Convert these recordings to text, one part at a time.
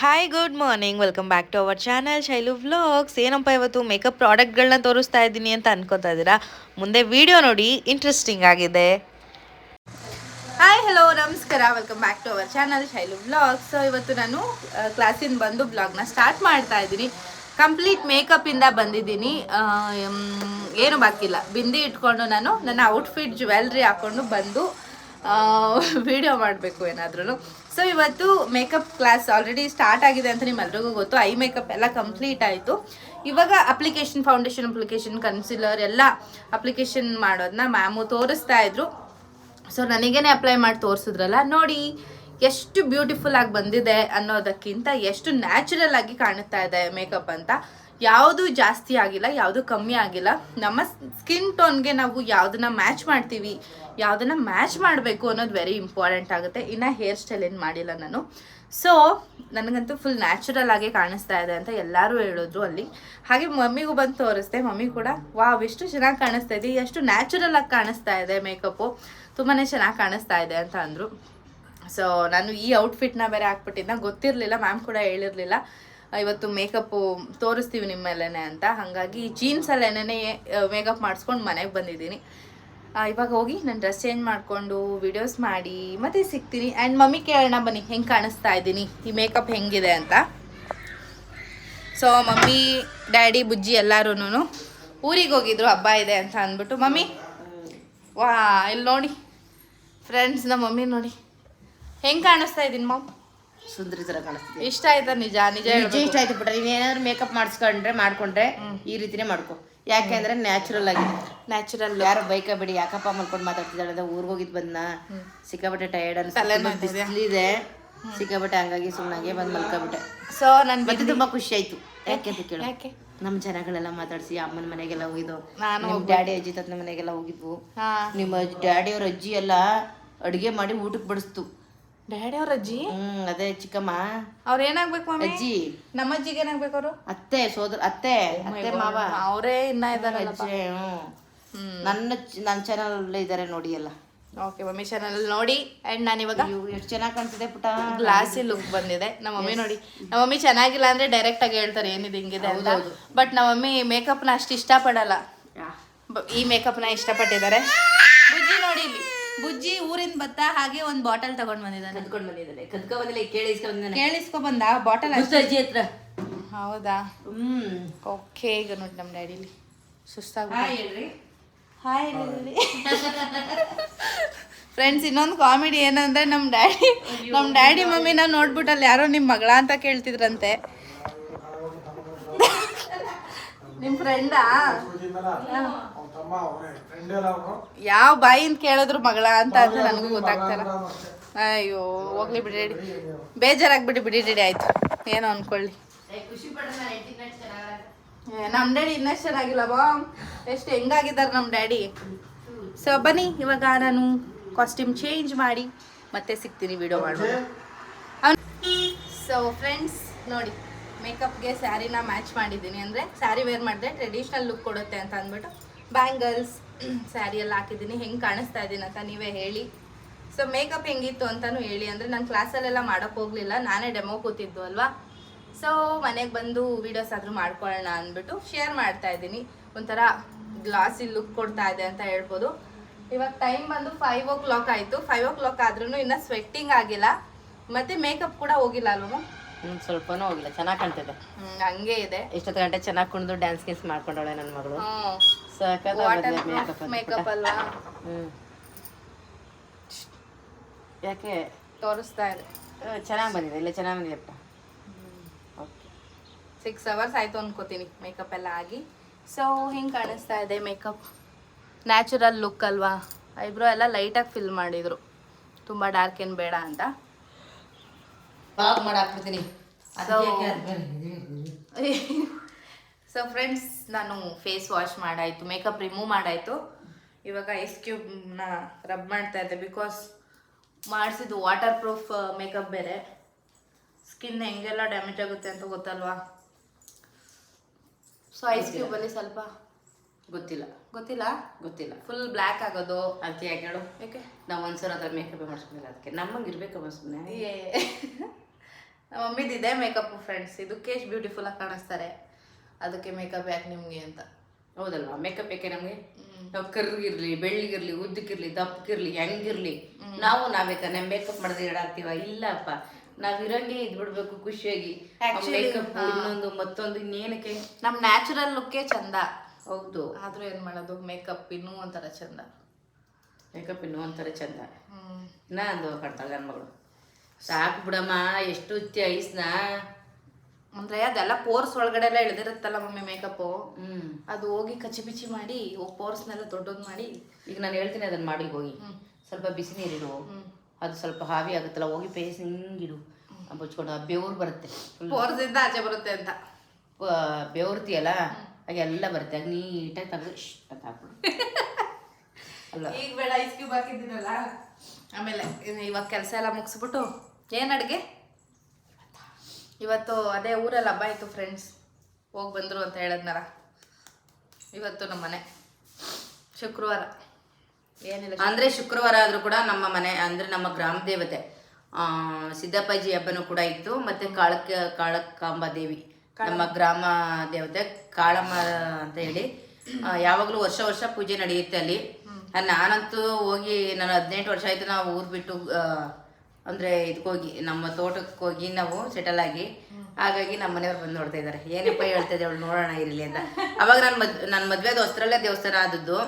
Hi good morning welcome back to our channel Shailu vlogs. ಏನಪ್ಪ ಇವತ್ತು makeup ಪ್ರಾಡಕ್ಟ್ಗಳನ್ನ ತೋರಿಸ್ತಾ ಇದ್ದೀನಿ ಅಂತ ಅನ್ಕೋತಾ ಇದ್ದೀರಾ? ಮುಂದೆ ವಿಡಿಯೋ ನೋಡಿ, ಇಂಟ್ರೆಸ್ಟಿಂಗ್ ಆಗಿದೆ. ಹಾಯ್ ಹಲೋ ನಮಸ್ಕಾರ, welcome back to our channel Shailu vlogs. So ಇವತ್ತು ನಾನು ಕ್ಲಾಸಿಂದ ಬಂದು ಬ್ಲಾಗ್ನ ಸ್ಟಾರ್ಟ್ ಮಾಡ್ತಾ ಇದ್ದೀನಿ. ಕಂಪ್ಲೀಟ್ ಮೇಕಪ್ಪಿಂದ ಬಂದಿದ್ದೀನಿ. ಏನು ಬಾಕಿಲ್ಲ, ಬಿಂದಿ ಇಟ್ಕೊಂಡು ನಾನು ನನ್ನ ಔಟ್ಫಿಟ್ ಜ್ಯುವೆಲ್ರಿ ಹಾಕ್ಕೊಂಡು ಬಂದು ವಿಡಿಯೋ ಮಾಡಬೇಕು ಏನಾದ್ರೂ. ಸೊ ಇವತ್ತು ಮೇಕಪ್ ಕ್ಲಾಸ್ ಆಲ್ರೆಡಿ ಸ್ಟಾರ್ಟ್ ಆಗಿದೆ ಅಂತ ನಿಮ್ಮೆಲ್ರಿಗೂ ಗೊತ್ತು. ಐ ಮೇಕಪ್ ಎಲ್ಲ ಕಂಪ್ಲೀಟ್ ಆಯಿತು. ಇವಾಗ ಫೌಂಡೇಶನ್ ಅಪ್ಲಿಕೇಶನ್, ಕನ್ಸಿಲರ್ ಎಲ್ಲ ಅಪ್ಲಿಕೇಶನ್ ಮಾಡೋದನ್ನ ಮ್ಯಾಮು ತೋರಿಸ್ತಾ ಇದ್ರು. ಸೊ ನನಗೇನೆ ಅಪ್ಲೈ ಮಾಡಿ ತೋರಿಸಿದ್ರಲ್ಲ, ನೋಡಿ ಎಷ್ಟು ಬ್ಯೂಟಿಫುಲ್ ಆಗಿ ಬಂದಿದೆ ಅನ್ನೋದಕ್ಕಿಂತ ಎಷ್ಟು ನ್ಯಾಚುರಲ್ ಆಗಿ ಕಾಣುತ್ತಾ ಇದೆ ಮೇಕಪ್ ಅಂತ. ಯಾವುದು ಜಾಸ್ತಿ ಆಗಿಲ್ಲ, ಯಾವುದು ಕಮ್ಮಿ ಆಗಿಲ್ಲ. ನಮ್ಮ ಸ್ಕಿನ್ ಟೋನ್ಗೆ ನಾವು ಯಾವುದನ್ನ ಮ್ಯಾಚ್ ಮಾಡ್ತೀವಿ, ಯಾವುದನ್ನ ಮ್ಯಾಚ್ ಮಾಡಬೇಕು ಅನ್ನೋದು ವೆರಿ ಇಂಪಾರ್ಟೆಂಟ್ ಆಗುತ್ತೆ. ಇನ್ನು ಹೇರ್ ಸ್ಟೈಲ್ ಏನು ಮಾಡಿಲ್ಲ ನಾನು. ಸೊ ನನಗಂತೂ ಫುಲ್ ನ್ಯಾಚುರಲ್ ಆಗಿ ಕಾಣಿಸ್ತಾ ಇದೆ ಅಂತ ಎಲ್ಲರೂ ಹೇಳಿದ್ರು ಅಲ್ಲಿ. ಹಾಗೆ ಮಮ್ಮಿಗೂ ಬಂದು ತೋರಿಸ್ದೆ. ಮಮ್ಮಿ ಕೂಡ ವಾವ್ ಎಷ್ಟು ಚೆನ್ನಾಗಿ ಕಾಣಿಸ್ತಾ ಇದೆ, ಎಷ್ಟು ನ್ಯಾಚುರಲ್ ಆಗಿ ಕಾಣಿಸ್ತಾ ಇದೆ ಮೇಕಪ್ಪು, ತುಂಬಾ ಚೆನ್ನಾಗಿ ಕಾಣಿಸ್ತಾ ಇದೆ ಅಂತ ಅಂದರು. ಸೊ ನಾನು ಈ ಔಟ್ಫಿಟ್ನ ಬೇರೆ ಹಾಕ್ಬಿಟ್ಟಿದ್ದ, ಗೊತ್ತಿರಲಿಲ್ಲ, ಮ್ಯಾಮ್ ಕೂಡ ಹೇಳಿರಲಿಲ್ಲ ಇವತ್ತು ಮೇಕಪ್ಪು ತೋರಿಸ್ತೀವಿ ನಿಮ್ಮ ಮೇಲೇ ಅಂತ. ಹಾಗಾಗಿ ಜೀನ್ಸಲ್ಲೇನೇ ಮೇಕಪ್ ಮಾಡಿಸ್ಕೊಂಡು ಮನೆಗೆ ಬಂದಿದ್ದೀನಿ. ಇವಾಗ ಹೋಗಿ ನಾನು ಡ್ರೆಸ್ ಚೇಂಜ್ ಮಾಡಿಕೊಂಡು ವಿಡಿಯೋಸ್ ಮಾಡಿ ಮತ್ತೆ ಸಿಗ್ತೀನಿ. ಆ್ಯಂಡ್ ಮಮ್ಮಿ ಕೇಳೋಣ ಬನ್ನಿ, ಹೆಂಗೆ ಕಾಣಿಸ್ತಾ ಇದ್ದೀನಿ, ಈ ಮೇಕಪ್ ಹೆಂಗಿದೆ ಅಂತ. ಸೊ ಮಮ್ಮಿ, ಡ್ಯಾಡಿ, ಬುಜ್ಜಿ ಎಲ್ಲರೂ ಊರಿಗೆ ಹೋಗಿದ್ರು, ಹಬ್ಬ ಇದೆ ಅಂತ ಅಂದ್ಬಿಟ್ಟು. ಮಮ್ಮಿ ವಾ, ಇಲ್ಲಿ ನೋಡಿ ಫ್ರೆಂಡ್ಸ್, ನಮ್ಮ ಮಮ್ಮಿ ನೋಡಿ ಹೆಂಗೆ ಕಾಣಿಸ್ತಾ ಇದ್ದೀನಿ ಮಾಮ್. ಸುಂದರಿ ತರ ಕಾಣಿಸ್ತಿದೆ. ಇಷ್ಟ ಆಯ್ತಾ? ನಿಜ ನಿಜ ಇಷ್ಟ ಆಯ್ತು ಬಿಟ್ರೆ. ನೀನೇನಾದ್ರು ಮೇಕಪ್ ಮಾಡ್ಕೊಂಡ್ರೆ ಈ ರೀತಿನೇ ಮಾಡ್ಕೊ. ಯಾಕೆಂದ್ರೆ ನ್ಯಾಚುರಲ್ ಆಗಿದೆ. ನ್ಯಾಚುರಲ್. ಯಾರು ಬೈಕ ಬಿಡಿ, ಯಾಕಪ್ಪ ಮಲ್ಕೊಂಡು ಮಾತಾಡ್ತಿದ್ದಾಳೆ ಅಂತ ಊರಿಗೆ ಹೋಗಿದ್ ಬಂದ, ಸಿಕ್ಕಾಬಟ್ಟೆ ಟಯರ್ಡ್ ಅನ್ಸಿದೆ, ಸಿಕ್ಕಾಬಟ್ಟೆ, ಹಂಗಾಗಿ ಸುಮ್ಮನಾಗೆ ಬಂದು ಮಲ್ಕೊಬಿಟ್ಟೆ. ಸೊ ನನ್ ಮತ್ತೆ ತುಂಬಾ ಖುಷಿ ಆಯ್ತು. ಯಾಕೆ ಅಂತ ಕೇಳು, ಯಾಕೆ ನಮ್ಮ ಜನಗಳೆಲ್ಲ ಮಾತಾಡ್ಸಿ ಅಮ್ಮನ ಮನೆಗೆಲ್ಲ ಹೋಗಿದ್ವು, ನಾನು ನಿಮ್ಮ ಡ್ಯಾಡಿ ಅಜ್ಜಿ ತತ್ನ ಮನೆಗೆಲ್ಲ ಹೋಗಿದ್ವು. ನಿಮ್ಮ ಡ್ಯಾಡಿ ಅವ್ರ ಅಜ್ಜಿ ಎಲ್ಲ ಅಡುಗೆ ಮಾಡಿ ಊಟಕ್ಕೆ ಬಡಿಸ್ತು. ಡ್ಯಾಡಿ ಅವ್ರ ಅಜ್ಜಿ? ಅದೇ ಚಿಕ್ಕಮ್ಮ ಅವ್ರ ಏನಾಗ್ಬೇಕು ಮಮ್ಮಿ? ಅಜ್ಜಿ. ನಮ್ಮ ಅಜ್ಜಿಗೆ ಏನಾಗ್ಬೇಕು ಅವರು? ಅತ್ತೆ ಅತ್ತೆ ಮಾವ ಅವರೇ ಇನ್ನ ಇದಾರೆ. ನನ್ನ ಚಾನಲ್ ಇದಾರೆ ನೋಡಿ ಎಲ್ಲ. ಓಕೆ, ಮಮ್ಮಿ ಚಾನಲ್ ನೋಡಿ. ಅಂಡ್ ನಾನು ಇವಾಗ ಎಷ್ಟು ಚೆನ್ನಾಗಿ ಕಾಣಿಸ್ತಿದೆ ಪುಟ, ಗ್ಲಾಸಿ ಲುಕ್ ಬಂದಿದೆ. ನಮ್ಮ ಮಮ್ಮಿ ನೋಡಿ, ನಮ್ಮ ಮಮ್ಮಿ ಚೆನ್ನಾಗಿಲ್ಲ ಅಂದ್ರೆ ಡೈರೆಕ್ಟ್ ಆಗಿ ಹೇಳ್ತಾರೆ ಏನಿದೆ ಹಿಂಗಿದೆ ಅಂತ. ಬಟ್ ನಮ್ಮ ಮಮ್ಮಿ ಮೇಕಪ್ನ ಅಷ್ಟು ಇಷ್ಟಪಡಲ್ಲ, ಈ ಮೇಕಪ್ನ ಇಷ್ಟಪಟ್ಟಿದ್ದಾರೆ. ಬುಜ್ಜಿ ನೋಡಿ, ಇಲ್ಲಿ ಬುಜ್ಜಿ ಊರಿಂದ ಬತ್ತ ಹಾಗೆ ಒಂದು ಬಾಟಲ್ ತಗೊಂಡ್ ಬಂದಿದ್ದಾನೆ. ಕೇಳಿಸ್ಕೊ ಬಂದ ಬಾಟಲ್ ಅಜ್ಜಿ ಹತ್ರ. ಹೌದಾ? ಓಕೆ, ಈಗ ನೋಡಿ ನಮ್ಮ ಡ್ಯಾಡಿಲಿ ಸುಸ್ತಾಗ. ಹಾಯ್ ಫ್ರೆಂಡ್ಸ್, ಇನ್ನೊಂದು ಕಾಮಿಡಿ ಏನಂದ್ರೆ ನಮ್ಮ ಡ್ಯಾಡಿ ಮಮ್ಮಿನ ನೋಡ್ಬಿಟ್ಟು ಅಲ್ಲಿ ಯಾರೋ ನಿಮ್ಮ ಮಗಳ ಅಂತ ಕೇಳ್ತಿದ್ರಂತೆ. ನಿಮ್ಮ ಫ್ರೆಂಡಾ? ಯಾವ ಬಾಯಿಂದ ಕೇಳಿದ್ರು ಮಗಳ ಅಂತ ಅಂದ್ರೆ ನನಗೂ ಗೊತ್ತಾಗ್ತಾರ. ಅಯ್ಯೋ ಹೋಗ್ಲಿ ಬಿಡಿ ಡ್ಯಾಡಿ, ಬೇಜಾರಾಗ್ಬಿಡಿ ಬಿಡಿ ಡ್ಯಾಡಿ. ಆಯ್ತು, ಏನೋ ಅನ್ಕೊಳ್ಳಿ. ನಮ್ಮ ಡ್ಯಾಡಿ ಇನ್ನಷ್ಟು ಚೆನ್ನಾಗಿಲ್ಲ ಬಾಮ್, ಎಷ್ಟು ಹೆಂಗಾಗಿದ್ದಾರೆ ನಮ್ಮ ಡ್ಯಾಡಿ. ಸೊ ಬನ್ನಿ, ಇವಾಗ ನಾನು ಕಾಸ್ಟ್ಯೂಮ್ ಚೇಂಜ್ ಮಾಡಿ ಮತ್ತೆ ಸಿಗ್ತೀನಿ ವಿಡಿಯೋ ಮಾಡ್ಬೋದು. ಸೊ ಫ್ರೆಂಡ್ಸ್ ನೋಡಿ, ಮೇಕಪ್ಗೆ ಸ್ಯಾರಿನ ಮ್ಯಾಚ್ ಮಾಡಿದ್ದೀನಿ. ಅಂದರೆ ಸ್ಯಾರಿ ವೇರ್ ಮಾಡಿದ್ರೆ ಟ್ರೆಡಿಷ್ನಲ್ ಲುಕ್ ಕೊಡುತ್ತೆ ಅಂತ ಅಂದ್ಬಿಟ್ಟು ಬ್ಯಾಂಗಲ್ಸ್, ಸ್ಯಾರಿ ಎಲ್ಲ ಹಾಕಿದ್ದೀನಿ. ಹೆಂಗೆ ಕಾಣಿಸ್ತಾ ಇದ್ದೀನಿ ಅಂತ ನೀವೇ ಹೇಳಿ. ಸೊ ಮೇಕಪ್ ಹೆಂಗಿತ್ತು ಅಂತಲೂ ಹೇಳಿ. ಅಂದರೆ ನಾನು ಕ್ಲಾಸಲ್ಲೆಲ್ಲ ಮಾಡೋಕ್ಕೆ ಹೋಗಲಿಲ್ಲ, ನಾನೇ ಡೆಮೋ ಕೂತಿದ್ದು ಅಲ್ವಾ. ಸೊ ಮನೆಗೆ ಬಂದು ವೀಡಿಯೋಸ್ ಆದರೂ ಮಾಡ್ಕೊಳ್ಳೋಣ ಅಂದ್ಬಿಟ್ಟು ಶೇರ್ ಮಾಡ್ತಾ ಇದ್ದೀನಿ. ಒಂಥರ ಗ್ಲಾಸಿ ಲುಕ್ ಕೊಡ್ತಾ ಇದೆ ಅಂತ ಹೇಳ್ಬೋದು. ಇವಾಗ ಟೈಮ್ ಬಂದು 5 o'clock ಆಯಿತು. 5 o'clock ಆದ್ರೂ ಇನ್ನೂ ಸ್ವೆಟ್ಟಿಂಗ್ ಆಗಿಲ್ಲ, ಮತ್ತು ಮೇಕಪ್ ಕೂಡ ಹೋಗಿಲ್ಲ ಅಲ್ವ? ಸ್ವಲ್ಪನೂ ಹೋಗಿಲ್ಲ, ಚೆನ್ನಾಗಿ ಕಾಣ್ತಿದೆ. ಹಂಗೆ ಇದೆ. ಎಷ್ಟೊತ್ತು ಗಂಟೆ ಚೆನ್ನಾಗಿ ಕುಣಿದು ಡ್ಯಾನ್ಸ್ ಗೀನ್ಸ್ ಮಾಡ್ಕೊಂಡವಳೆ ನನ್ನ ಮಗಳು. ಮೇಕಪ್ ಅಲ್ವಾ? ಯಾಕೆ ತೋರಿಸ್ತಾ ಇದೆ. ಚೆನ್ನಾಗಿ ಬಂದಿದೆ, ಇಲ್ಲ ಚೆನ್ನಾಗಿ ಬಂದಿದೆ. 6 hours ಆಯಿತು ಅನ್ಕೋತೀನಿ ಮೇಕಪ್ ಎಲ್ಲ ಆಗಿ. ಸೊ ಹಿಂಗೆ ಕಾಣಿಸ್ತಾ ಇದೆ ಮೇಕಪ್. ನ್ಯಾಚುರಲ್ ಲುಕ್ ಅಲ್ವಾ? ಐಬ್ರೋ ಎಲ್ಲ ಲೈಟಾಗಿ ಫಿಲ್ ಮಾಡಿದರು, ತುಂಬ ಡಾರ್ಕ್ ಏನು ಬೇಡ ಅಂತ. ಮಾಡಾಕ್ಬಿಡ್ತೀನಿ. ಸೊ ಫ್ರೆಂಡ್ಸ್, ನಾನು ಫೇಸ್ ವಾಶ್ ಮಾಡಾಯಿತು, ಮೇಕಪ್ ರಿಮೂವ್ ಮಾಡಾಯಿತು. ಇವಾಗ ಐಸ್ ಕ್ಯೂಬ್ನ ರಬ್ ಮಾಡ್ತಾ ಇದ್ದೆ, ಬಿಕಾಸ್ ಮಾಡಿಸಿದ್ದು ವಾಟರ್ ಪ್ರೂಫ್ ಮೇಕಪ್ ಬೇರೆ. ಸ್ಕಿನ್ ಹೆಂಗೆಲ್ಲ ಡ್ಯಾಮೇಜ್ ಆಗುತ್ತೆ ಅಂತ ಗೊತ್ತಲ್ವಾ? ಸೊ ಐಸ್ ಕ್ಯೂಬಲ್ಲಿ ಸ್ವಲ್ಪ ಗೊತ್ತಿಲ್ಲ ಫುಲ್ ಬ್ಲ್ಯಾಕ್ ಆಗೋದು. ಅದಕ್ಕೆ ಯಾಕೆ ಹೇಳು? ಯಾಕೆ ನಾವು ಒಂದ್ಸಲ ಅದ್ರ ಮೇಕಪ್ ಮಾಡಿಸ್ಕೊಂಡಿಲ್ಲ, ಅದಕ್ಕೆ ನಮ್ಮಂಗೆ ಇರ್ಬೇಕು ಸುಮ್ಮನೆ. ನಮ್ಮ ಮಮ್ಮಿದಿದೆ ಮೇಕಪ್ ಫ್ರೆಂಡ್ಸ್. ಇದಕ್ಕೆ ಎಷ್ಟು ಬ್ಯೂಟಿಫುಲ್ ಆಗಿ ಕಾಣಿಸ್ತಾರೆ, ಅದಕ್ಕೆ ಮೇಕಪ್ ಯಾಕೆ ನಿಮ್ಗೆ ಅಂತ. ಹೌದಲ್ವಾ, ಮೇಕಪ್ ಯಾಕೆ ನಮಗೆ? ನಾವು ಕರ್ಗಿರ್ಲಿ, ಬೆಳ್ಳಿಗಿರ್ಲಿ, ಉದ್ದಕ್ಕಿರ್ಲಿ, ದಪ್ಪಕ್ಕಿರ್ಲಿ, ಹೆಂಗಿರ್ಲಿ ನಾವೇ ತಾನೆ ಮೇಕಪ್ ಮಾಡಿದ್ರೆ ಇಡಾಕ್ತೀವ? ಇಲ್ಲಪ್ಪ, ನಾವಿರಂಗೆ ಇದ್ಬಿಡ್ಬೇಕು ಖುಷಿಯಾಗಿ. ಮೇಕಪ್ ಇನ್ನೊಂದು ಮತ್ತೊಂದು ಇನ್ನೇನಕ್ಕೆ? ನಮ್ಮ ನ್ಯಾಚುರಲ್ ಲುಕ್ಕೇ ಚಂದ. ಹೌದು, ಆದ್ರೂ ಏನ್ ಮಾಡೋದು, ಮೇಕಪ್ ಇನ್ನೂ ಒಂಥರ ಚಂದ. ಮೇಕಪ್ ಇನ್ನೂ ಒಂಥರ ಚಂದ. ನಾ ಅಂದು ಕಟ್ತಾಳೆ ನನ್ನ ಮಗಳು. ಸಾಕು ಬಿಡಮ್ಮ, ಎಷ್ಟು ಹುಚ್ಚಿ ಐಸ್ನ. ಅಂದ್ರೆ ಅದೆಲ್ಲ ಪೋರ್ಸ್ ಒಳಗಡೆ ಎಲ್ಲ ಇಳಿದಿರುತ್ತಲ್ಲ ಮಮ್ಮಿ ಮೇಕಪ್, ಅದು ಹೋಗಿ ಕಚ್ಚಿ ಬಿಚ್ಚಿ ಮಾಡಿ ಪೋರ್ಸ್ನೆಲ್ಲ ದೊಡ್ಡದು ಮಾಡಿ. ಈಗ ನಾನು ಹೇಳ್ತೀನಿ ಅದನ್ನ ಮಾಡಿ ಹೋಗಿ ಸ್ವಲ್ಪ ಬಿಸಿ ನೀರಿಡು, ಅದು ಸ್ವಲ್ಪ ಹಾವಿ ಆಗುತ್ತಲ್ಲ, ಹೋಗಿ ಪೇಸ್ ಹಿಂಗಿಡು, ಮುಚ್ಕೊಂಡು ಬೆವ್ರು ಬರುತ್ತೆ, ಪೋರ್ಸ್ ಇಂದ ಆಚೆ ಬರುತ್ತೆ ಅಂತ. ಬೆವ್ರತಿಯಲ್ಲ ಹಾಗೆಲ್ಲ ಬರುತ್ತೆ, ಆಗ ನೀಟಾಗಿ ತೆಗೆದು ಅಂತ ಹಾಕ್ಬಿಡು. ಅಲ್ಲ ಈಗ ಬೇಡ, ಐಸ್ ಕ್ಯೂಬ್ ಹಾಕಿದ್ದೀನಲ್ಲ. ಆಮೇಲೆ ಇವಾಗ ಕೆಲಸ ಎಲ್ಲ ಮುಗಿಸ್ಬಿಟ್ಟು ಏನು ಅಡುಗೆ ಇವತ್ತು? ಅದೇ ಊರಲ್ಲಿ ಹಬ್ಬ ಆಯಿತು ಫ್ರೆಂಡ್ಸ್, ಹೋಗಿ ಬಂದರು ಅಂತ ಹೇಳಿದ್ನಾರ. ಇವತ್ತು ನಮ್ಮ ಮನೆ ಶುಕ್ರವಾರ ಏನಿಲ್ಲ, ಅಂದರೆ ಶುಕ್ರವಾರ ಆದರೂ ಕೂಡ ನಮ್ಮ ಮನೆ ಅಂದರೆ ನಮ್ಮ ಗ್ರಾಮ ದೇವತೆ ಸಿದ್ದಪ್ಪಾಜಿ ಹಬ್ಬನೂ ಕೂಡ ಇತ್ತು. ಮತ್ತು ಕಾಳಕಾಂಬ ದೇವಿ ನಮ್ಮ ಗ್ರಾಮ ದೇವತೆ ಕಾಳಮ್ಮ ಅಂತ ಹೇಳಿ ಯಾವಾಗಲೂ ವರ್ಷ ಪೂಜೆ ನಡೆಯುತ್ತೆ ಅಲ್ಲಿ. ನಾನಂತೂ ಹೋಗಿ ನಾನು 18 ವರ್ಷ ಆಯಿತು ನಾವು ಊರು ಬಿಟ್ಟು, ಅಂದರೆ ಇದಕ್ಕೋಗಿ ನಮ್ಮ ತೋಟಕ್ಕೆ ಹೋಗಿ ನಾವು ಸೆಟಲ್ ಆಗಿ. ಹಾಗಾಗಿ ನಮ್ಮ ಮನೆಯವ್ರು ಬಂದು ನೋಡ್ತಾ ಇದ್ದಾರೆ, ಏನಪ್ಪ ಹೇಳ್ತಾ ಇದ್ದೆ ಅವಳು, ನೋಡೋಣ ಇರಲಿ ಅಂತ. ಅವಾಗ ನನ್ನ ಮದುವೆದು ಹೊಸರಲ್ಲೇ ದೇವಸ್ಥಾನ ಆದದ್ದು.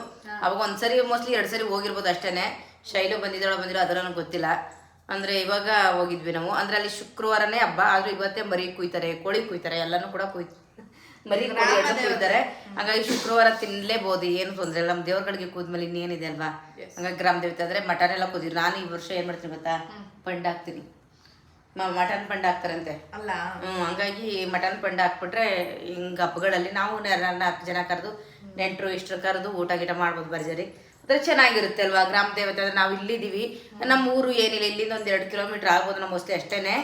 ಅವಾಗ ಒಂದ್ಸರಿ ಮೋಸ್ಟ್ಲಿ 2 ಸರಿ ಹೋಗಿರ್ಬೋದು ಅಷ್ಟೇ. ಶೈಲು ಬಂದಿದ್ದಳು ಅದರ ನನಗೆ ಗೊತ್ತಿಲ್ಲ. ಅಂದರೆ ಇವಾಗ ಹೋಗಿದ್ವಿ ನಾವು. ಅಂದರೆ ಅಲ್ಲಿ ಶುಕ್ರವಾರನೇ ಹಬ್ಬ, ಆದರೂ ಇವತ್ತೇ ಮರಿ ಕುಯ್ತಾರೆ, ಕೋಳಿ ಕುಯ್ತಾರೆ, ಎಲ್ಲನೂ ಕೂಡ ಮರಿ ಕುಯ್ತಾರೆ. ಹಾಗಾಗಿ ಶುಕ್ರವಾರ ತಿನ್ನಲೇಬಹುದು, ಏನು ತೊಂದರೆ ಇಲ್ಲ. ನಮ್ಮ ದೇವ್ರಗಳಿಗೆ ಕೂದ್ಮೇಲೆ ಇನ್ನೇನಿದೆ ಅಲ್ವಾ. ಹಂಗಾಗಿ ಗ್ರಾಮ ದೇವತೆ ಅಂದರೆ ಮಟನ್ ಎಲ್ಲ ಕುದಿದ್ರು. ನಾನು ಈ ವರ್ಷ ಏನು ಮಾಡ್ತೀನಿ ಗೊತ್ತಾ, ಪಂಡ್ ಹಾಕ್ತೀನಿ. ಮಟನ್ ಪಂಡ್ ಹಾಕ್ತಾರಂತೆ ಅಲ್ಲ. ಹಂಗಾಗಿ ಮಟನ್ ಪಂಡ್ ಹಾಕ್ಬಿಟ್ರೆ ಹಿಂಗೆ ಹಬ್ಬಗಳಲ್ಲಿ ನಾವು 4 ಜನ ಕರೆದು ನೆಂಟರು ಇಷ್ಟರು ಕರೆದು ಊಟ ಗೀಟ ಮಾಡ್ಬೋದು ಭರ್ಜರಿ. ಅಂದರೆ ಚೆನ್ನಾಗಿರುತ್ತೆ ಅಲ್ವಾ. ಗ್ರಾಮ ದೇವತೆ ಅಂದರೆ ನಾವು ಇಲ್ಲಿದ್ದೀವಿ, ನಮ್ಮ ಊರು ಏನಿಲ್ಲ, ಇಲ್ಲಿಂದ 1-2 ಕಿಲೋಮೀಟ್ರ್ ಆಗ್ಬೋದು ನಮ್ಮ ಮೋಸ್ಟ್ಲಿ ಅಷ್ಟೇ.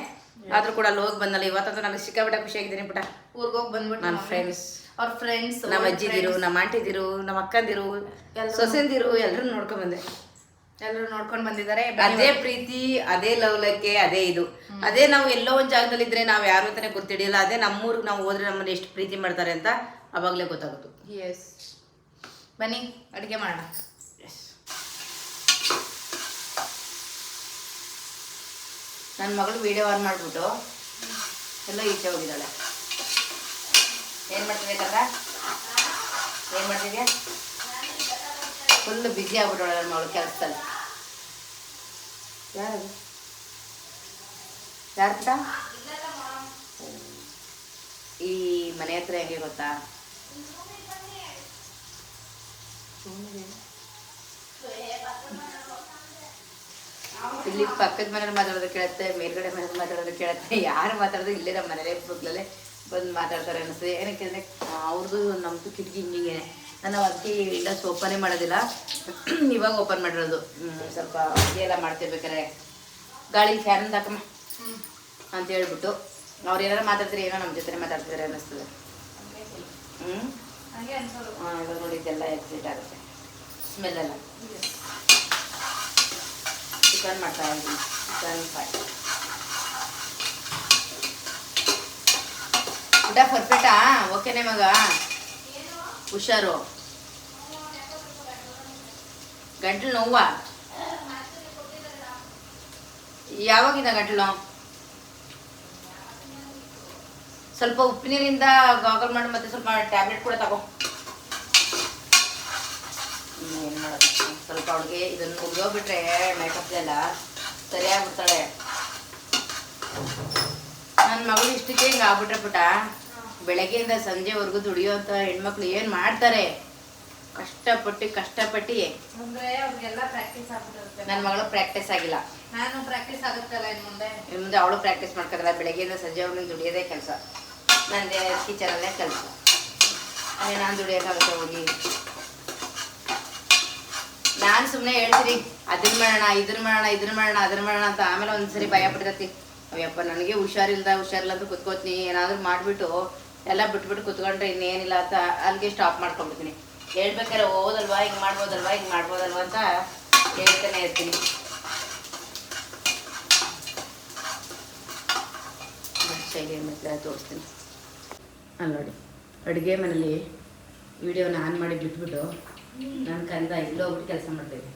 ಆದರೂ ಕೂಡ ಅಲ್ಲಿ ಹೋಗಿ ಬಂದಲ್ಲ. ಇವತ್ತಂತೂ ನನಗೆ ಸಿಕ್ಕಾಬಿಟ್ಟ ಖುಷಿಯಾಗಿದ್ದೀನಿ ಪುಟ. ಊರಿಗೆ ಹೋಗಿ ಬಂದ್ಬಿಟ್ಟು ನನ್ನ ಫ್ರೆಂಡ್ಸ್, ಅವ್ರ ಫ್ರೆಂಡ್ಸ್, ನಮ್ಮ ಅಜ್ಜಿದಿರು, ನಮ್ಮ ಆಂಟಿದಿರು, ನಮ್ಮ ಅಕ್ಕಂದಿರು, ಸೊಸೆಂದಿರು ಎಲ್ಲರೂ ನೋಡ್ಕೊಂಡ್ಬಂದೆ. ಎಲ್ಲರೂ ನೋಡ್ಕೊಂಡು ಬಂದಿದ್ದಾರೆ. ಅದೇ ಪ್ರೀತಿ, ಅದೇ ಲವ್ಲಕ್ಕೆ, ಅದೇ ಇದು. ಅದೇ ನಾವು ಎಲ್ಲೋ ಒಂದು ಜಾಗದಲ್ಲಿ ಇದ್ರೆ ನಾವು ಯಾರು ಅಂತಾನೆ ಗೊತ್ತಿಡಿಯಲ್ಲ. ಅದೇ ನಮ್ಮೂರಿಗೆ ನಾವು ಹೋದ್ರೆ ನಮ್ಮನ್ನ ಎಷ್ಟು ಪ್ರೀತಿ ಮಾಡ್ತಾರೆ ಅಂತ ಅವಾಗಲೇ ಗೊತ್ತಾಗೋದು. ಎಸ್, ಬನ್ನಿ ಅಡುಗೆ ಮಾಡೋಣ. ನನ್ನ ಮಗಳು ವಿಡಿಯೋ ಆನ್ ಮಾಡಿಬಿಟ್ಟು ಎಲ್ಲ ಈಚೆ ಹೋಗಿದ್ದಾಳೆ. ಏನು ಮಾಡ್ತಿರ್ಬೇಕಂದ್ರ, ಏನು ಮಾಡ್ತಿದ್ಯಾ? ಫುಲ್ ಬ್ಯುಸಿ ಆಗ್ಬಿಟ್ಟವಳೆ ನನ್ನ ಮಗಳು ಕೆಲಸದಲ್ಲಿ. ಯಾರದು? ಯಾರ್ತ ಈ ಮನೆ ಹತ್ರ ಹೆಂಗೆ ಗೊತ್ತಾ, ಇಲ್ಲಿ ಪಕ್ಕದ ಮನೇಲಿ ಮಾತಾಡೋದು ಕೇಳುತ್ತೆ, ಮೇಲ್ಗಡೆ ಮನೇಲಿ ಮಾತಾಡೋದು ಕೇಳುತ್ತೆ. ಯಾರು ಮಾತಾಡೋದು ಇಲ್ಲೇ ನಮ್ಮ ಮನೇಲೆ ಪಕ್ಕದಲ್ಲೇ ಬಂದು ಮಾತಾಡ್ತಾರೆ ಅನಿಸ್ತದೆ. ಏನಕ್ಕೆ ಅಂದರೆ ಅವ್ರದ್ದು ನಮ್ಮದು ಕಿಟಕಿ ಹಿಂಗೇನೆ. ನಾನು ಅದಕ್ಕೆ ಇಲ್ಲ ಓಪನೇ ಮಾಡೋದಿಲ್ಲ, ಇವಾಗ ಓಪನ್ ಮಾಡಿರೋದು. ಸ್ವಲ್ಪ ಅಡುಗೆ ಎಲ್ಲ ಮಾಡ್ತಿರ್ಬೇಕಾರೆ ಗಾಳಿ ಫ್ಯಾನ್ ಹಾಕಮ್ಮ ಅಂತ ಹೇಳ್ಬಿಟ್ಟು ಅವ್ರು ಏನಾರು ಮಾತಾಡ್ತಾರೆ, ಏನೋ ನಮ್ಮ ಜೊತೆ ಮಾತಾಡ್ತಿದ್ದಾರೆ ಅನ್ನಿಸ್ತದೆ. ಇವಾಗ ನೋಡಿದ್ದೆಲ್ಲ ಎಕ್ಸಿಟ್ ಆಗುತ್ತೆ ಸ್ಮೆಲ್ಲೆಲ್ಲ. ಚಿಕನ್ ಮಾಡ್ತಾ ಇದ್ದೀನಿ, ಚಿಕನ್ ಫ್ರೈ. ಊಟ ಪರ್ಫೆಕ್ಟಾ? ಓಕೆನೇ ಮಗ, ಹುಷಾರು. ಗಂಟ್ಲು ನೋವಾ? ಯಾವಾಗಿಂದ ಗಂಟ್ಲು ನೋವು? ಸ್ವಲ್ಪ ಉಪ್ಪಿನೀರಿಂದ ಗಾಗಲ್ ಮಾಡಿ ಮತ್ತೆ ಸ್ವಲ್ಪ ಟ್ಯಾಬ್ಲೆಟ್ ಕೂಡ ತಗೋ. ಏನು ಮಾಡೋದು, ಸ್ವಲ್ಪ ಅವಳಿಗೆ ಇದನ್ನು ಮುಗಿದೋಗ್ಬಿಟ್ರೆ ಮೇಕಪ್ ಎಲ್ಲ ಸರಿಯಾಗ್ಬಿಡ್ತಾಳೆ. ನನ್ನ ಮಗಳು ಇಷ್ಟಕ್ಕೆ ಹಿಂಗೆ ಆಗ್ಬಿಟ್ರೆ ಪುಟ, ಬೆಳಗ್ಗೆಯಿಂದ ಸಂಜೆವರೆಗೂ ದುಡಿಯೋಂಥ ಹೆಣ್ಮಕ್ಳು ಏನು ಮಾಡ್ತಾರೆ ಕಷ್ಟಪಟ್ಟು. ನನ್ನ ಮಗಳು ಪ್ರಾಕ್ಟೀಸ್ ಆಗಿಲ್ಲ, ನಾನು ಪ್ರಾಕ್ಟೀಸ್ ಆಗುತ್ತಲ್ಲ ಇನ್ನು ಮುಂದೆ ಅವಳು ಪ್ರಾಕ್ಟೀಸ್ ಮಾಡ್ಕೋದಿಲ್ಲ. ಬೆಳಗ್ಗೆಯಿಂದ ಸಂಜೆವರೆಗೂ ದುಡಿಯೋದೇ ಕೆಲಸ, ನಂದೇ ಕಿಚನಲ್ಲೇ ಕೆಲಸ. ಅದೇ ನಾನು ದುಡಿಯೋಕ್ಕಾಗುತ್ತೆ ಹೋಗಿ. ನಾನು ಸುಮ್ಮನೆ ಹೇಳ್ತೀನಿ ಅದನ್ನ ಮಾಡೋಣ ಇದನ್ನ ಮಾಡೋಣ ಅಂತ. ಆಮೇಲೆ ಒಂದ್ಸರಿ ಭಯ ಬಿಡ್ತೈತಿ, ಅಯ್ಯಪ್ಪ ನನಗೆ ಹುಷಾರಿಲ್ಲ ಅಂತ ಕುತ್ಕೋತೀನಿ. ಏನಾದರೂ ಮಾಡಿಬಿಟ್ಟು ಎಲ್ಲ ಬಿಟ್ಬಿಟ್ಟು ಕುತ್ಕೊಂಡ್ರೆ ಇನ್ನೇನಿಲ್ಲ ಅಂತ ಅಲ್ಲಿಗೆ ಸ್ಟಾಪ್ ಮಾಡ್ಕೊಂಡ್ಬಿಡ್ತೀನಿ. ಹೇಳ್ಬೇಕಾದ್ರೆ ಹೋದಲ್ವಾ ಹಿಂಗೆ ಮಾಡ್ಬೋದಲ್ವಾ ಅಂತ ಹೇಳ್ತಾನೆ ಇರ್ತೀನಿ. ಶೈಲಿ ಏನು ಮಾಡ್ತಾರೆ ತೋರಿಸ್ತೀನಿ. ಅಲ್ಲಿ ನೋಡಿ, ಅಡುಗೆ ಮನೇಲಿ ವಿಡಿಯೋನ ಆನ್ ಮಾಡಿ ಬಿಟ್ಬಿಟ್ಟು ನಾನು ಕಂದ ಇಲ್ಲೋ ಹೋಗ್ಬಿಟ್ಟು ಕೆಲಸ ಮಾಡ್ತಾಯಿದ್ದೆ.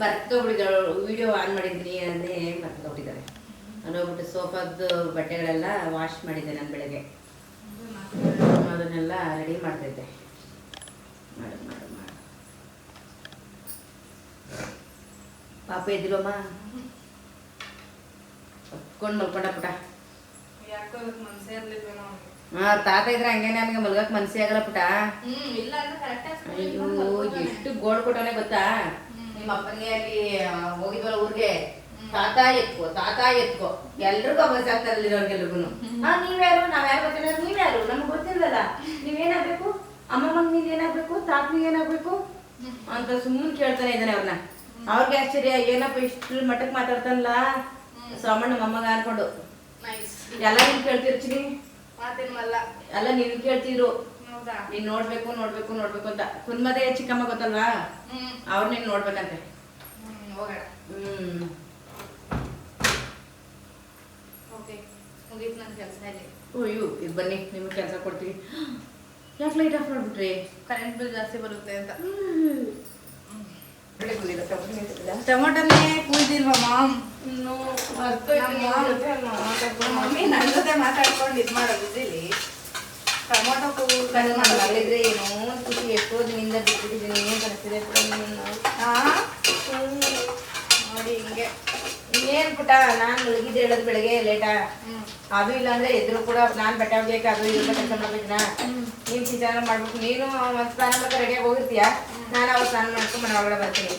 ಮರ್ತೋಗ್ಬಿಟ್ಟಿದ್ದಾಳೆ, ವಿಡಿಯೋ ಆನ್ ಮಾಡಿದ್ದೀನಿ ಅಂದರೆ ಮರ್ತೋಗ್ಬಿಟ್ಟಿದ್ದಾಳೆ. ಅಲ್ಲಿ ಹೋಗ್ಬಿಟ್ಟು ಸೋಫಾದ್ದು ಬಟ್ಟೆಗಳೆಲ್ಲ ವಾಶ್ ಮಾಡಿದ್ದೆ ನಾನು ಬೆಳಗ್ಗೆ. ಅದನ್ನೆಲ್ಲ ರೆಡಿ ಮಾಡ್ತಾಯಿದ್ದೆ. ಮಾಡು ಮಾಡು ಮಾಡು. ಪಾಪ ಇದ್ದಿಲ್ಲಮ್ಮ, ಹೊತ್ಕೊಂಡು ಮಲ್ಕೊಂಡ ಪುಟ. ತಾತ ಇದ್ರೆ ಹಂಗೆ ನನಗೆ ಮಲ್ಗಕ್ಕೆ ಮನಸ್ಸೇ ಆಗಲ್ಲ ಪುಟ. ಅಯ್ಯೋ ಎಷ್ಟು ಗೋಳ್ ಕೊಟ್ಟವನೇ ಗೊತ್ತಾ ನಿಮ್ಮ ಅಪ್ಪನಿಗೆ. ಅಲ್ಲಿ ಹೋಗಿದ್ವಲ್ಲ ಊರಿಗೆ, ತಾತ ಎತ್ಕೋ ಎಲ್ರಿಗೂ ಅಭ್ಯಾಸ ಆಗ್ತಾರಲ್ಲ ಇರೋರ್ಗೆಲ್ರಿಗೂ. ನೀವ್ಯಾರು, ನಾವ್ಯಾರು ಗೊತ್ತಿಲ್ಲ, ನೀವ್ಯಾರು ನಮ್ಗೆ ಗೊತ್ತಿಲ್ಲಲ್ಲ, ನೀವೇನಾಗ್ಬೇಕು, ಅಮ್ಮಮ್ಮಂಗೆ ನೀವೇನಾಗ್ಬೇಕು, ತಾತನಿಗೆ ಏನಾಗ್ಬೇಕು ಅಂತ ಸುಮ್ಮನೆ ಕೇಳ್ತಾನೆ ಇದ್ದಾನೆ ಅವ್ರನ್ನ. ಅವ್ರಿಗೆ ಆಶ್ಚರ್ಯ, ಏನಪ್ಪ ಇಷ್ಟು ಮಟ್ಟಕ್ಕೆ ಮಾತಾಡ್ತಾನಲ್ಲ ಸೋಮಣ್ಣ ನಮ್ಮಮ್ಮಗ ಅನ್ಕೊಂಡು. ಎಲ್ಲ ನೀನ್ ಕೇಳ್ತಿರ್ತೀನಿ, ಎಲ್ಲ ನೀವ್ ಕೇಳ್ತಿದ್ರು, ನೀನ್ ನೋಡ್ಬೇಕು ನೋಡ್ಬೇಕು ನೋಡ್ಬೇಕು ಅಂತ. ಕುನ್ಮದೆ ಚಿಕ್ಕಮ್ಮ ಗೊತ್ತಲ್ವಾ, ಅವ್ರು ನೀನ್ ನೋಡ್ಬೇಕಂತೆ. ಅಯ್ಯೋ ಇದು ಬನ್ನಿ, ನಿಮ್ಗೆ ಕೆಲಸ ಕೊಡ್ತೀವಿ. ಯಾಕೆ ಲೈಟ್ ಆಫ್ ಮಾಡ್ಬಿಟ್ರಿ? ಕರೆಂಟ್ ಬಿಲ್ ಜಾಸ್ತಿ ಬರುತ್ತೆ ಅಂತ. ಟೊಮೊಟೊನೇ ಕುಯ್ದಿಲ್ವಮ್ಮ? ಮಮ್ಮಿ ನನ್ನ ಜೊತೆ ಮಾತಾಡ್ಕೊಂಡು ಇದು ಮಾಡೋ ಬಿಸಿಲಿ ಟೊಮೊಟೊ ಮಾಡಿದ್ರೆ ಏನೋ ಖುಷಿ. ಎಷ್ಟೋ ದಿನದಿಂದ ಬಿಟ್ಬಿಟ್ಟಿದ್ದೀನಿ ಅಂತ ಅನಿಸ್ತಿದೆ ನೋಡಿ ಹಿಂಗೆ. ಇನ್ನೇನ್ ಪುಟ, ನಾನು ಮಲಗಿದ್ದು ಹೇಳೋದು ಬೆಳಗ್ಗೆ ಲೇಟಾ. ಅದು ಇಲ್ಲ ಅಂದ್ರೆ ಎದ್ರು ಕೂಡ ನಾನು ಬಟ್ಟೆ ಒಗ್ಯಕ್ಕೆ ಅದು ಇಲ್ಲ ಕೆಲಸ ಮಾಡ್ಬೇಕಿನ. ನೀನ್ ಸ್ನಾನ ಮಾಡ್ಬೇಕು, ನೀನು ಸ್ನಾನ ಮಾಡ್ತಾ ರೆಡಿಯಾಗಿ ಹೋಗಿರ್ತೀಯ, ನಾನು ಅವಾಗ ಸ್ನಾನ ಮಾಡ್ಕೊಂಡು ಮನೆ ಒಳಗಡೆ ಬರ್ತೀನಿ.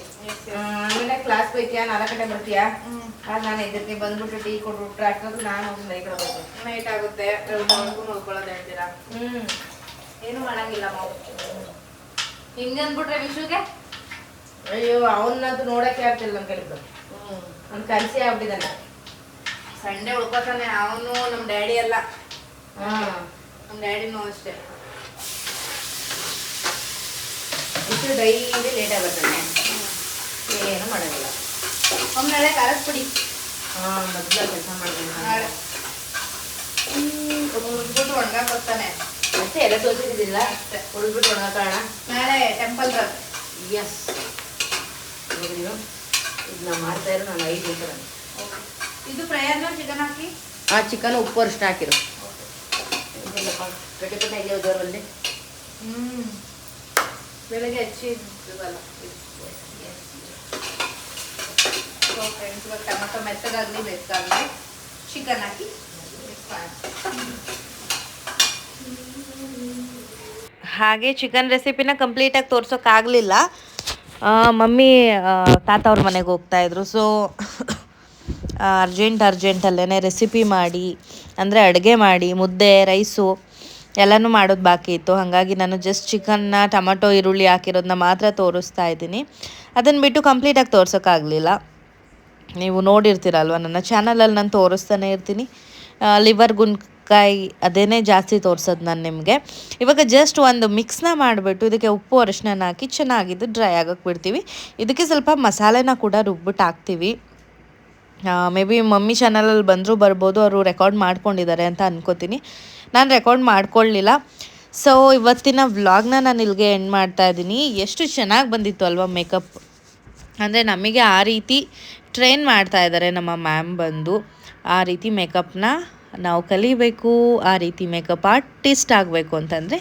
ಆಮೇಲೆ ಕ್ಲಾಸ್ ಹೋಯ್ತೀಯ, 4 ಗಂಟೆ ಬರ್ತೀಯ, ಆಗ ನಾನು ಎದ್ದಿರ್ತೀನಿ. ಬಂದ್ಬಿಟ್ಟು ಟೀ ಕೊಟ್ಬಿಟ್ರೆ ಅಷ್ಟೊತ್ತು ನಾನು ಹೋಗಿ ಮನೆ ಕಡೆ ಬರ್ತೀನಿ. ನೈಟ್ ಆಗುತ್ತೆ, ನೋಡ್ಕೊಳ್ಳೋದು ಹೇಳ್ತೀರಾ? ಏನು ಮಾಡಂಗಿಲ್ಲ ಮಾವು. ಹಿಂಗೆ ಅಂದ್ಬಿಟ್ರೆ ವಿಷುಗೆ ಅಯ್ಯೋ ಅವನ್ನಂತೂ ನೋಡಕ್ಕೆ ಆಗ್ತಿಲ್ಲ ನಮ್ಮ ಕಲಿತು. ಅವ್ನು ಕನಸೇ ಆಗ್ಬಿಟ್ಟಿದ್ದಾನೆ. ಸಂಡೇ ಉಳ್ಕೋತಾನೆ ಅವನು. ನಮ್ಮ ಡ್ಯಾಡಿ ಎಲ್ಲ, ನಮ್ಮ ಡ್ಯಾಡಿನೂ ಅಷ್ಟೇ. ಇಷ್ಟು ಡೈಲಿ ಲೇಟಾಗಿ ಬರ್ತಾನೆ, ಏನು ಮಾಡೋಂಗಿಲ್ಲ. ಒಮ್ಮೆ ಕರೆಸ್ಬಿಡಿ. ಮೊದಲು ಕೆಲಸ ಮಾಡ್ತೀನಿ ನಾಳೆ ಉಳ್ಬಿಟ್ಟು ಒಣಗಾಕ್ ಬರ್ತಾನೆ ಅಷ್ಟೇ. ಎಲ್ಲ ತೋರಿಸಿದ್ದಿಲ್ಲ ಅಷ್ಟೇ, ಉಳ್ಬಿಟ್ಟು ಒಣಗಾಕೋಣ. ನಾಳೆ ಟೆಂಪಲ್ ರನ್. ಎಸ್, ಇದು ನಾವು ಮಾಡ್ತಾ ಇರೋ ನಾನು 5 ನಿಮಿಷ. ಇದು ಪ್ರಯಾಣ ಚಿಕನ್ ಹಾಕಿ, ಚಿಕನ್ ಉಪ್ಪು ಅರಿಶಿನ ಹಾಕಿರು. ಗಟ್ಟಿಪಟ್ಟೆ ಇದೆಯೋ ಜೋರಲ್ಲಿ. ಬೆಳಗ್ಗೆ ಹಚ್ಚಿದ್ವಲ್ಲ. ಸೊ ಫ್ರೆಂಡ್ಸ್, ಇವಾಗ ಟೊಮೆಟೊ ಮೆತ್ತಗಾಗಲಿ ಬೇಕಾಗಲಿ ಚಿಕನ್ ಹಾಕಿ ಹಾಗೆ ಚಿಕನ್ ರೆಸಿಪಿನ ಕಂಪ್ಲೀಟಾಗಿ ತೋರ್ಸೋಕ್ಕಾಗಲಿಲ್ಲ. ಮಮ್ಮಿ ತಾತ ಅವ್ರ ಮನೆಗೆ ಹೋಗ್ತಾಯಿದ್ರು. ಸೊ ಅರ್ಜೆಂಟಲ್ಲೇ ರೆಸಿಪಿ ಮಾಡಿ, ಅಂದರೆ ಅಡುಗೆ ಮಾಡಿ, ಮುದ್ದೆ ರೈಸು ಎಲ್ಲನೂ ಮಾಡೋದು ಬಾಕಿ ಇತ್ತು. ಹಾಗಾಗಿ ನಾನು ಜಸ್ಟ್ ಚಿಕನ್ನ ಟೊಮಟೊ ಈರುಳ್ಳಿ ಹಾಕಿರೋದನ್ನ ಮಾತ್ರ ತೋರಿಸ್ತಾ ಇದ್ದೀನಿ. ಅದನ್ನು ಬಿಟ್ಟು ಕಂಪ್ಲೀಟಾಗಿ ತೋರ್ಸೋಕ್ಕಾಗಲಿಲ್ಲ. ನೀವು ನೋಡಿರ್ತೀರಲ್ವ ನನ್ನ ಚಾನಲಲ್ಲಿ ನಾನು ತೋರಿಸ್ತಾನೆ ಇರ್ತೀನಿ. ಲಿವರ್ ಗುಂಡ್ಕಾಯಿ ಅದೇನೇ ಜಾಸ್ತಿ ತೋರಿಸೋದು ನಾನು ನಿಮಗೆ. ಇವಾಗ ಜಸ್ಟ್ ಒಂದು ಮಿಕ್ಸ್ನ ಮಾಡಿಬಿಟ್ಟು ಇದಕ್ಕೆ ಉಪ್ಪು ಅರಿಶಿನ ಹಾಕಿ ಚೆನ್ನಾಗಿದ್ದು ಡ್ರೈ ಆಗೋಕ್ಕೆ ಬಿಡ್ತೀವಿ. ಇದಕ್ಕೆ ಸ್ವಲ್ಪ ಮಸಾಲೆನ ಕೂಡ ರುಬ್ಬಿಟ್ಟು ಹಾಕ್ತೀವಿ. ಮೇ ಬಿ ಮಮ್ಮಿ ಚಾನಲಲ್ಲಿ ಬಂದರೂ ಬರ್ಬೋದು, ಅವರು ರೆಕಾರ್ಡ್ ಮಾಡ್ಕೊಂಡಿದ್ದಾರೆ ಅಂತ ಅನ್ಕೋತೀನಿ. ನಾನು ರೆಕಾರ್ಡ್ ಮಾಡ್ಕೊಳ್ಳಿಲ್ಲ. ಸೊ ಇವತ್ತಿನ ವ್ಲಾಗ್ನ ನಾನು ಇಲ್ಲಿಗೆ ಎಂಡ್ ಮಾಡ್ತಾಯಿದ್ದೀನಿ. ಎಷ್ಟು ಚೆನ್ನಾಗಿ ಬಂದಿತ್ತು ಅಲ್ವಾ ಮೇಕಪ್. ಅಂದರೆ ನಮಗೆ ಆ ರೀತಿ ಟ್ರೈನ್ ಮಾಡ್ತಾ ಇದ್ದಾರೆ ನಮ್ಮ ಮ್ಯಾಮ್ ಬಂದು. ಆ ರೀತಿ ಮೇಕಪ್ನ ನಾವು ಕಲಿಬೇಕು, ಆ ರೀತಿ ಮೇಕಪ್ ಆರ್ಟಿಸ್ಟ್ ಆಗಬೇಕು ಅಂತಂದರೆ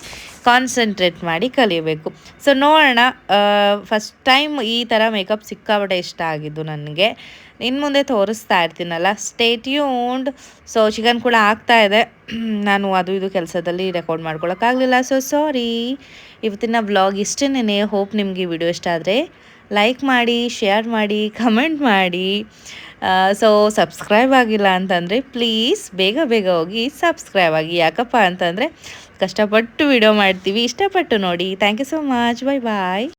ಕಾನ್ಸಂಟ್ರೇಟ್ ಮಾಡಿ ಕಲಿಬೇಕು. ಸೊ ನೋಡೋಣ, ಫಸ್ಟ್ ಟೈಮ್ ಈ ಥರ ಮೇಕಪ್ ಸಿಕ್ಕಾಪಟ್ಟೆ ಇಷ್ಟ ಆಗಿದ್ದು ನನಗೆ. ಇನ್ನು ಮುಂದೆ ತೋರಿಸ್ತಾ ಇರ್ತೀನಲ್ಲ, ಸ್ಟೇ ಟ್ಯೂನ್ಡ್. ಸೊ ಚಿಕನ್ ಕೂಡ ಆಗ್ತಾ ಇದೆ. ನಾನು ಅದು ಇದು ಕೆಲಸದಲ್ಲಿ ರೆಕಾರ್ಡ್ ಮಾಡ್ಕೊಳಕ್ಕಾಗಲಿಲ್ಲ, ಸೊ ಸಾರಿ. ಇವತ್ತಿನ ವ್ಲಾಗ್ ಇಷ್ಟೇನೆ. ಹೋಪ್ ನಿಮಗೆ ಈ ವಿಡಿಯೋ ಇಷ್ಟ ಆದರೆ ಲೈಕ್ ಮಾಡಿ, ಶೇರ್ ಮಾಡಿ, ಕಮೆಂಟ್ ಮಾಡಿ. ಸೊ ಸಬ್ಸ್ಕ್ರೈಬ್ ಆಗಿಲ್ಲ ಅಂತಂದರೆ ಪ್ಲೀಸ್ ಬೇಗ ಹೋಗಿ ಸಬ್ಸ್ಕ್ರೈಬ್ ಆಗಿ. ಯಾಕಪ್ಪ ಅಂತಂದರೆ ಕಷ್ಟಪಟ್ಟು ವಿಡಿಯೋ ಮಾಡ್ತೀವಿ, ಇಷ್ಟಪಟ್ಟು ನೋಡಿ. Thank you so much. Bye.